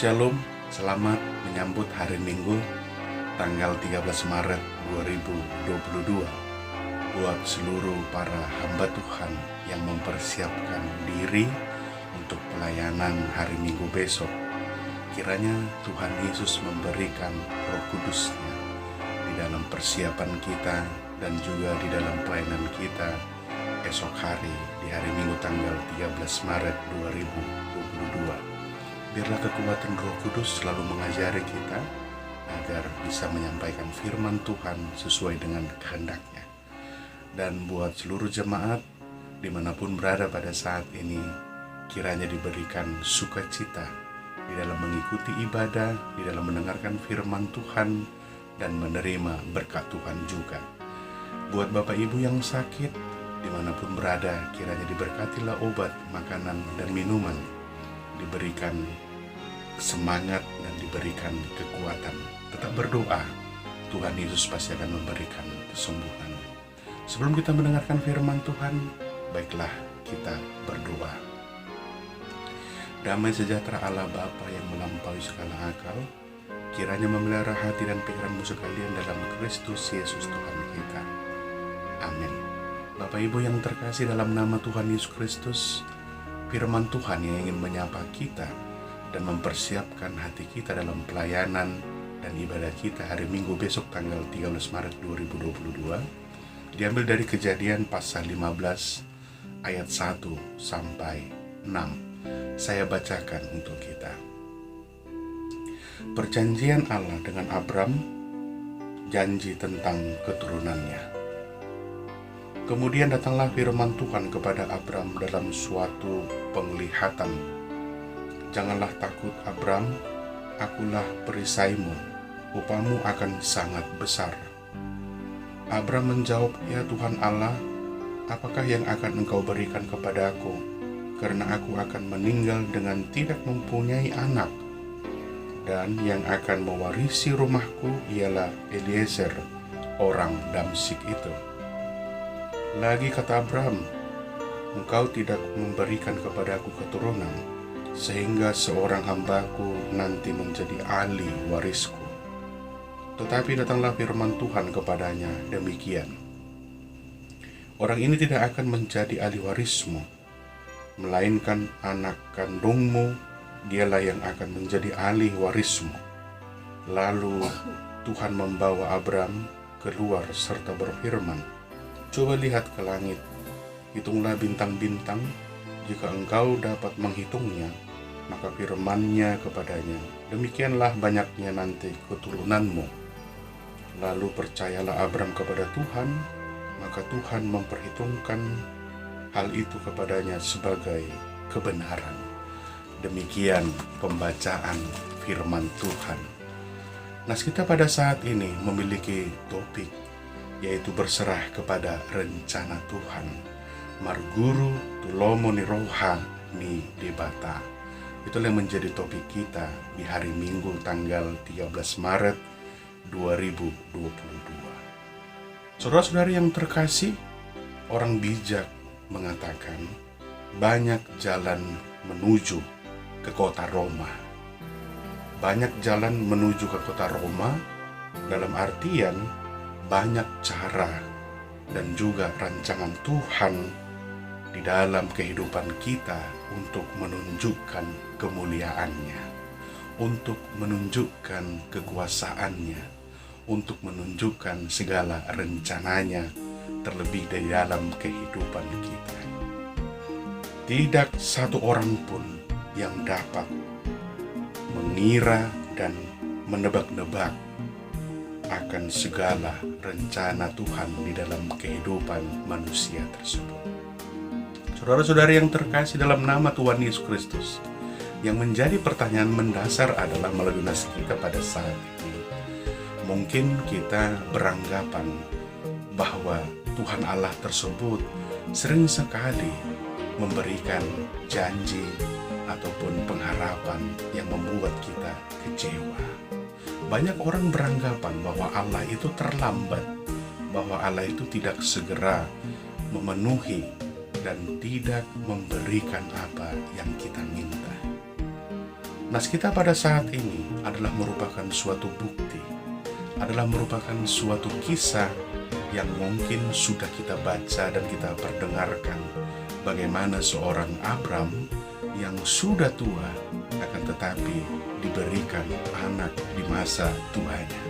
Shalom, selamat menyambut hari Minggu tanggal 13 Maret 2022 buat seluruh para hamba Tuhan yang mempersiapkan diri untuk pelayanan hari Minggu besok. Kiranya Tuhan Yesus memberikan Roh Kudus-Nya di dalam persiapan kita dan juga di dalam pelayanan kita esok hari di hari Minggu tanggal 13 Maret 2022. Biarlah kekuatan Roh Kudus selalu mengajari kita agar bisa menyampaikan firman Tuhan sesuai dengan kehendak-Nya. Dan buat seluruh jemaat dimanapun berada pada saat ini, kiranya diberikan sukacita di dalam mengikuti ibadah, di dalam mendengarkan firman Tuhan, dan menerima berkat Tuhan juga. Buat Bapak Ibu yang sakit, dimanapun berada, kiranya diberkatilah obat, makanan, dan minuman, diberikan semangat dan diberikan kekuatan. Tetap berdoa, Tuhan Yesus pasti akan memberikan kesembuhan. Sebelum kita mendengarkan firman Tuhan, baiklah kita berdoa. Damai sejahtera Allah Bapa yang melampaui segala akal, kiranya memelihara hati dan pikiranmu sekalian dalam Kristus Yesus Tuhan kita. Amin. Bapak Ibu yang terkasih, dalam nama Tuhan Yesus Kristus, firman Tuhan yang ingin menyapa kita dan mempersiapkan hati kita dalam pelayanan dan ibadah kita hari Minggu besok tanggal 13 Maret 2022 diambil dari Kejadian pasal 15 ayat 1 sampai 6. Saya bacakan untuk kita. Perjanjian Allah dengan Abram, janji tentang keturunannya. Kemudian datanglah firman Tuhan kepada Abram dalam suatu penglihatan. Janganlah takut Abram, akulah perisaimu, upamu akan sangat besar. Abram menjawab, ya Tuhan Allah, apakah yang akan engkau berikan kepadaku, karena aku akan meninggal dengan tidak mempunyai anak, dan yang akan mewarisi rumahku ialah Eliezer, orang Damsyik itu. Lagi kata Abram, engkau tidak memberikan kepadaku keturunan, sehingga seorang hambaku nanti menjadi ahli warisku. Tetapi datanglah firman Tuhan kepadanya demikian, orang ini tidak akan menjadi ahli warismu, melainkan anak kandungmu, dialah yang akan menjadi ahli warismu. Lalu Tuhan membawa Abram keluar serta berfirman, coba lihat ke langit, hitunglah bintang-bintang, jika engkau dapat menghitungnya. Maka firman-Nya kepadanya, demikianlah banyaknya nanti keturunanmu. Lalu percayalah Abram kepada Tuhan, maka Tuhan memperhitungkan hal itu kepadanya sebagai kebenaran. Demikian pembacaan firman Tuhan. Nah, kita pada saat ini memiliki topik, yaitu berserah kepada rencana Tuhan. Marguru tulomo ni roha ni debata. Itulah yang menjadi topik kita di hari Minggu tanggal 13 Maret 2022. Saudara-saudari yang terkasih, orang bijak mengatakan banyak jalan menuju ke kota Roma. Banyak jalan menuju ke kota Roma dalam artian banyak cara dan juga rancangan Tuhan di dalam kehidupan kita untuk menunjukkan kemuliaan-Nya, untuk menunjukkan kekuasaan-Nya, untuk menunjukkan segala rencananya terlebih dari dalam kehidupan kita. Tidak satu orang pun yang dapat mengira dan menebak-nebak akan segala rencana Tuhan di dalam kehidupan manusia tersebut. Saudara-saudari yang terkasih dalam nama Tuhan Yesus Kristus, yang menjadi pertanyaan mendasar adalah melalui nas kita pada saat ini. Mungkin kita beranggapan bahwa Tuhan Allah tersebut sering sekali memberikan janji ataupun pengharapan yang membuat kita kecewa. Banyak orang beranggapan bahwa Allah itu terlambat, bahwa Allah itu tidak segera memenuhi dan tidak memberikan apa yang kita minta. Nas kita pada saat ini adalah merupakan suatu bukti, adalah merupakan suatu kisah yang mungkin sudah kita baca dan kita perdengarkan, bagaimana seorang Abram yang sudah tua akan tetapi diberikan anak di masa tuanya.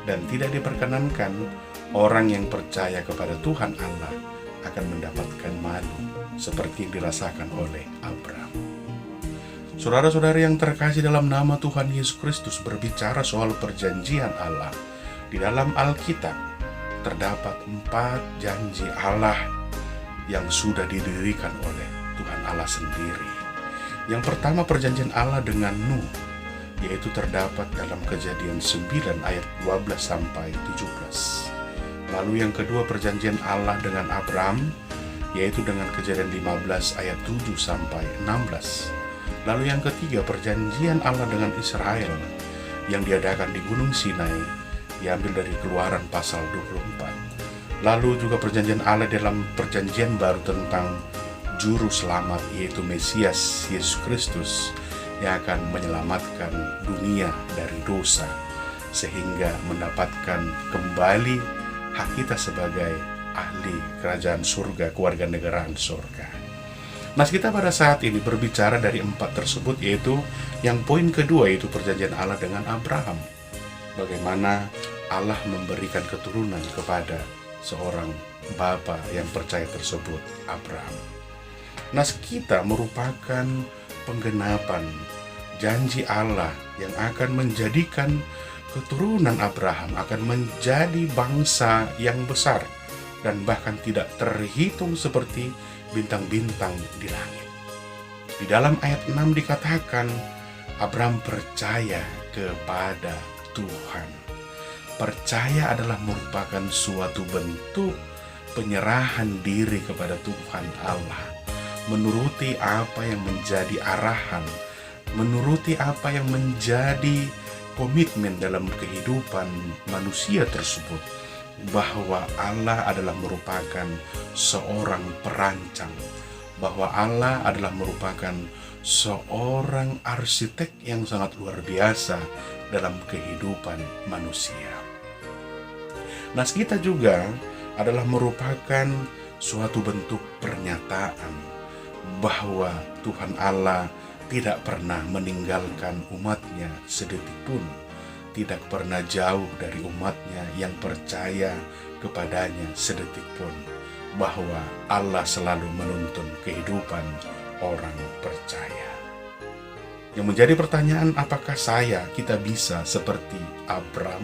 Dan tidak diperkenankan orang yang percaya kepada Tuhan Allah akan mendapatkan malu seperti yang dirasakan oleh Abram. Saudara-saudari yang terkasih, dalam nama Tuhan Yesus Kristus berbicara soal perjanjian Allah. Di dalam Alkitab terdapat 4 janji Allah yang sudah didirikan oleh Tuhan Allah sendiri. Yang pertama, perjanjian Allah dengan Nuh, yaitu terdapat dalam Kejadian 9 ayat 12 sampai 17. Lalu yang kedua, perjanjian Allah dengan Abram, yaitu dengan Kejadian 15 ayat 7 sampai 16. Lalu yang ketiga, perjanjian Allah dengan Israel yang diadakan di Gunung Sinai, diambil dari Keluaran pasal 24. Lalu juga perjanjian Allah dalam perjanjian baru tentang juru selamat, yaitu Mesias Yesus Kristus yang akan menyelamatkan dunia dari dosa sehingga mendapatkan kembali hak kita sebagai ahli kerajaan surga, kewarganegaraan surga. Nah, kita pada saat ini berbicara dari 4 tersebut, yaitu yang poin kedua, yaitu perjanjian Allah dengan Abraham. Bagaimana Allah memberikan keturunan kepada seorang bapa yang percaya tersebut, Abraham. Nah, kita merupakan penggenapan janji Allah yang akan menjadikan keturunan Abraham akan menjadi bangsa yang besar dan bahkan tidak terhitung seperti bintang-bintang di langit. Di dalam ayat 6 dikatakan, Abraham percaya kepada Tuhan. Percaya adalah merupakan suatu bentuk penyerahan diri kepada Tuhan Allah, menuruti apa yang menjadi arahan, menuruti apa yang menjadi komitmen dalam kehidupan manusia tersebut, bahwa Allah adalah merupakan seorang perancang, bahwa Allah adalah merupakan seorang arsitek yang sangat luar biasa dalam kehidupan manusia. Nah, kita juga adalah merupakan suatu bentuk pernyataan bahwa Tuhan Allah tidak pernah meninggalkan umatnya sedetik pun, tidak pernah jauh dari umatnya yang percaya kepadanya sedetik pun, bahwa Allah selalu menuntun kehidupan orang percaya. Yang menjadi pertanyaan, apakah kita bisa seperti Abram?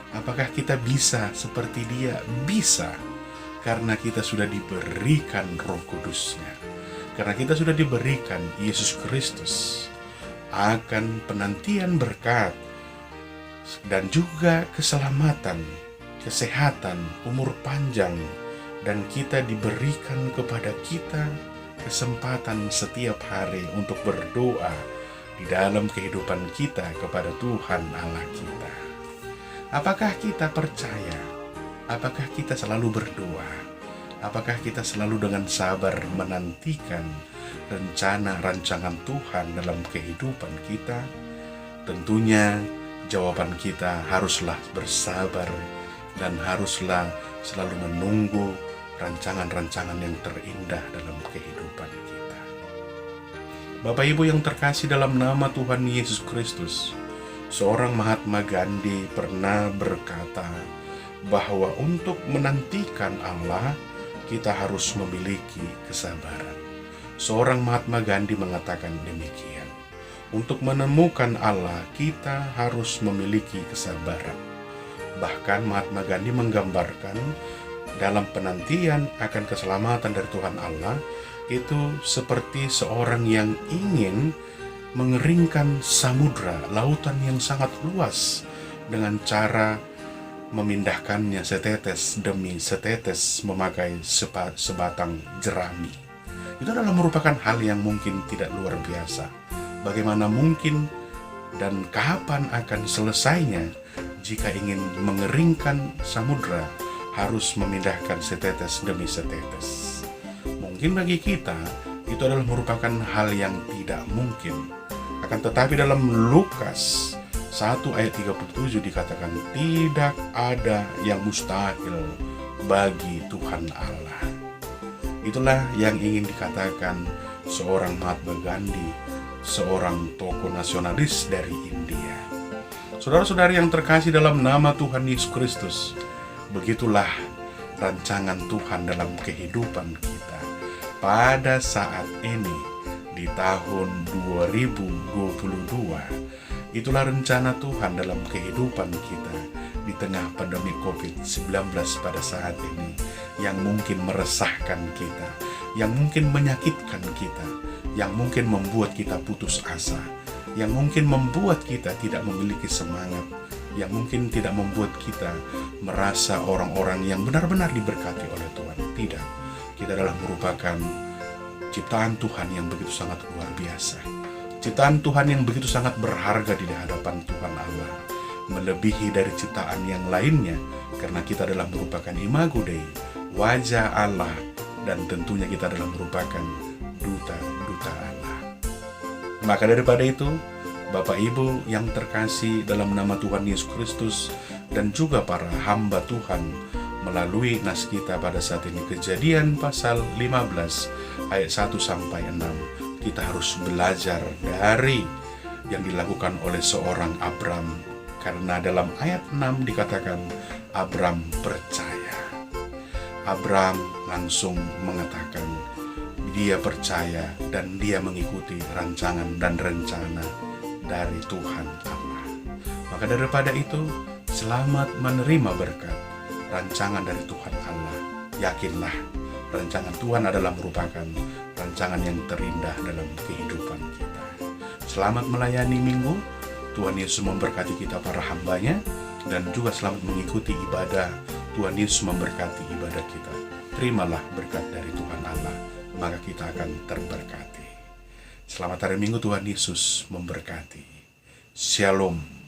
Apakah kita bisa seperti dia? Bisa, karena kita sudah diberikan Roh Kudus-Nya, karena kita sudah diberikan Yesus Kristus, akan penantian berkat dan juga keselamatan, kesehatan, umur panjang, dan kita diberikan kepada kita kesempatan setiap hari untuk berdoa di dalam kehidupan kita kepada Tuhan Allah kita. Apakah kita percaya? Apakah kita selalu berdoa? Apakah kita selalu dengan sabar menantikan rencana rancangan Tuhan dalam kehidupan kita? Tentunya jawaban kita haruslah bersabar dan haruslah selalu menunggu rancangan-rancangan yang terindah dalam kehidupan kita. Bapak Ibu yang terkasih dalam nama Tuhan Yesus Kristus, seorang Mahatma Gandhi pernah berkata bahwa untuk menantikan Allah, kita harus memiliki kesabaran. Seorang Mahatma Gandhi mengatakan demikian. Untuk menemukan Allah, kita harus memiliki kesabaran. Bahkan Mahatma Gandhi menggambarkan dalam penantian akan keselamatan dari Tuhan Allah, itu seperti seorang yang ingin mengeringkan samudra, lautan yang sangat luas, dengan cara memindahkannya setetes demi setetes memakai sebatang jerami. Itu adalah merupakan hal yang mungkin tidak luar biasa. Bagaimana mungkin dan kapan akan selesainya jika ingin mengeringkan samudra harus memindahkan setetes demi setetes. Mungkin bagi kita itu adalah merupakan hal yang tidak mungkin. Akan tetapi dalam Lukas 1 ayat 37 dikatakan tidak ada yang mustahil bagi Tuhan Allah. Itulah yang ingin dikatakan seorang Mahatma Gandhi, seorang tokoh nasionalis dari India. Saudara-saudari yang terkasih dalam nama Tuhan Yesus Kristus, begitulah rancangan Tuhan dalam kehidupan kita pada saat ini di tahun 2022. Itulah rencana Tuhan dalam kehidupan kita di tengah pandemi COVID-19 pada saat ini, yang mungkin meresahkan kita, yang mungkin menyakitkan kita, yang mungkin membuat kita putus asa, yang mungkin membuat kita tidak memiliki semangat, yang mungkin tidak membuat kita merasa orang-orang yang benar-benar diberkati oleh Tuhan. Tidak, kita adalah merupakan ciptaan Tuhan yang begitu sangat luar biasa, ciptaan Tuhan yang begitu sangat berharga di hadapan Tuhan Allah, melebihi dari ciptaan yang lainnya, karena kita adalah merupakan imago Dei, wajah Allah, dan tentunya kita adalah merupakan duta-duta Allah. Maka daripada itu, Bapak Ibu yang terkasih dalam nama Tuhan Yesus Kristus, dan juga para hamba Tuhan melalui nas kita pada saat ini, Kejadian pasal 15 ayat 1 sampai 6, kita harus belajar dari yang dilakukan oleh seorang Abram, karena dalam ayat 6 dikatakan Abram percaya. Abram langsung mengatakan dia percaya dan dia mengikuti rancangan dan rencana dari Tuhan Allah. Maka daripada itu, selamat menerima berkat rancangan dari Tuhan Allah. Yakinlah, rancangan Tuhan adalah merupakan rancangan yang terindah dalam kehidupan kita. Selamat melayani minggu. Tuhan Yesus memberkati kita para hambanya, dan juga selamat mengikuti ibadah. Tuhan Yesus memberkati ibadah kita. Terimalah berkat dari Tuhan Allah, maka kita akan terberkati. Selamat hari Minggu, Tuhan Yesus memberkati. Shalom.